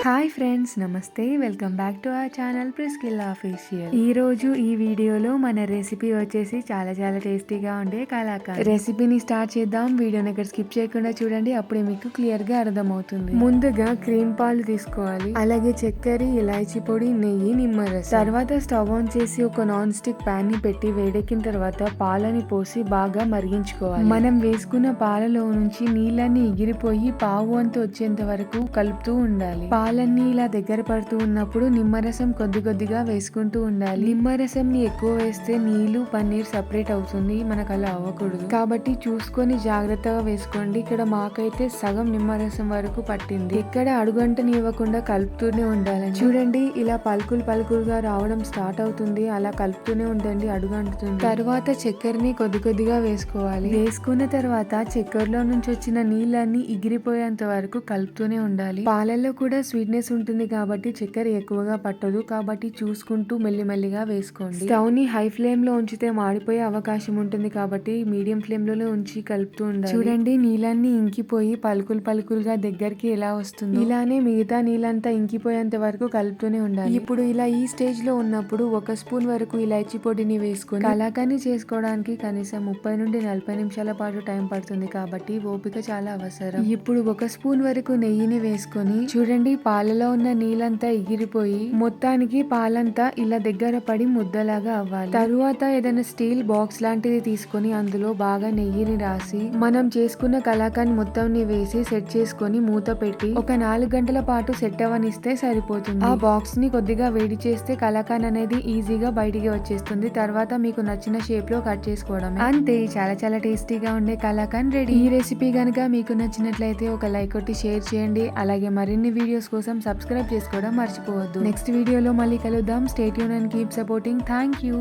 Hi friends, నమస్తే. Welcome back to our channel Priscilla official. ఈ రోజు ఈ వీడియోలో మన రెసిపీ వచ్చేసి చాలా టేస్టీగా ఉండే కలాకండ్ రెసిపీని స్టార్ట్ చేద్దాం. వీడియోని ఇక్కడ స్కిప్ చేయకుండా చూడండి, అప్పుడే మీకు క్లియర్ గా అర్థమవుతుంది. ముందుగా క్రీమ్ పాలు తీసుకోవాలి, అలాగే చక్కెర, ఇలాచీ పొడి, నెయ్యి, నిమ్మరసం. తర్వాత స్టవ్ ఆన్ చేసి ఒక నాన్ స్టిక్ ప్యాన్ ని పెట్టి వేడెక్కిన తర్వాత పాలని పోసి బాగా మరిగించుకోవాలి. మనం వేసుకున్న పాలలో నుంచి నీళ్ళని ఎగిరిపోయి పావు వంతు వచ్చేంత వరకు కలుపుతూ ఉండాలి. పాలన్నీ ఇలా దగ్గర పడుతూ ఉన్నప్పుడు నిమ్మరసం కొద్దిగా వేసుకుంటూ ఉండాలి. నిమ్మరసం ని ఎక్కువ వేస్తే నీళ్లు పన్నీర్ సపరేట్ అవుతుంది, మనకు అలా అవ్వకూడదు. కాబట్టి చూసుకొని జాగ్రత్తగా వేసుకోండి. ఇక్కడ మాకైతే సగం నిమ్మరసం వరకు పట్టింది. ఇక్కడ అడుగంటని ఇవ్వకుండా కలుపుతూనే ఉండాలి. చూడండి, ఇలా పలుకులుగా రావడం స్టార్ట్ అవుతుంది. అలా కలుపుతూనే ఉండండి, అడుగంటుతుంది. తర్వాత చక్కెరని కొద్దిగా వేసుకోవాలి. వేసుకున్న తర్వాత చక్కెరలో నుంచి వచ్చిన నీళ్ళన్ని ఎగిరిపోయేంత వరకు కలుపుతూనే ఉండాలి. పాలల్లో కూడా స్వీట్నెస్ ఉంటుంది కాబట్టి చక్కెర ఎక్కువగా పట్టదు, కాబట్టి చూసుకుంటూ మెల్లిమెల్లిగా వేసుకోండి. స్టవ్ ని హై ఫ్లేమ్ లో ఉంచితే మాడిపోయే అవకాశం ఉంటుంది కాబట్టి మీడియం ఫ్లేమ్ లోనే ఉంచి కలుపుతూ ఉండాలి. చూడండి, నీళ్ళన్నీ ఇంకిపోయి పలుకులుగా దగ్గరికి ఎలా వస్తుంది. ఇలానే మిగతా నీళ్ళంతా ఇంకిపోయేంత వరకు కలుపుతూనే ఉండాలి. ఇప్పుడు ఇలా ఈ స్టేజ్ లో ఉన్నప్పుడు 1 స్పూన్ వరకు ఇలాచీ పొడిని వేసుకొని కలాకండ్ చేసుకోవడానికి కనీసం 30 నుండి 40 నిమిషాల పాటు టైం పడుతుంది కాబట్టి ఓపిక చాలా అవసరం. ఇప్పుడు 1 స్పూన్ వరకు నెయ్యిని వేసుకొని చూడండి, పాలలో ఉన్న నీళ్ళంతా ఎగిరిపోయి మొత్తానికి పాలంతా ఇలా దగ్గర పడి ముద్దలాగా అవ్వాలి. తరువాత ఏదైనా స్టీల్ బాక్స్ లాంటిది తీసుకొని అందులో బాగా నెయ్యిని రాసి మనం చేసుకున్న కలాకండ్ మొత్తం వేసి సెట్ చేసుకొని మూత పెట్టి ఒక 4 గంటల పాటు సెట్ అవనిస్తే సరిపోతుంది. ఆ బాక్స్ ని కొద్దిగా వేడి చేస్తే కలాకండ్ అనేది ఈజీగా బయటికి వచ్చేస్తుంది. తర్వాత మీకు నచ్చిన షేప్ లో కట్ చేసుకోవడం అంతే. చాలా టేస్టీగా ఉండే కలాకండ్ రెడీ. ఈ రెసిపీ గనుక మీకు నచ్చినట్లయితే ఒక లైక్ కొట్టి షేర్ చేయండి. అలాగే మరిన్ని వీడియోస్ కోసం సబ్స్క్రైబ్ చేసుకోవడం మర్చిపోవద్దు. నెక్స్ట్ వీడియోలో మళ్ళీ కలుద్దాం. Stay tune and keep supporting. Thank you.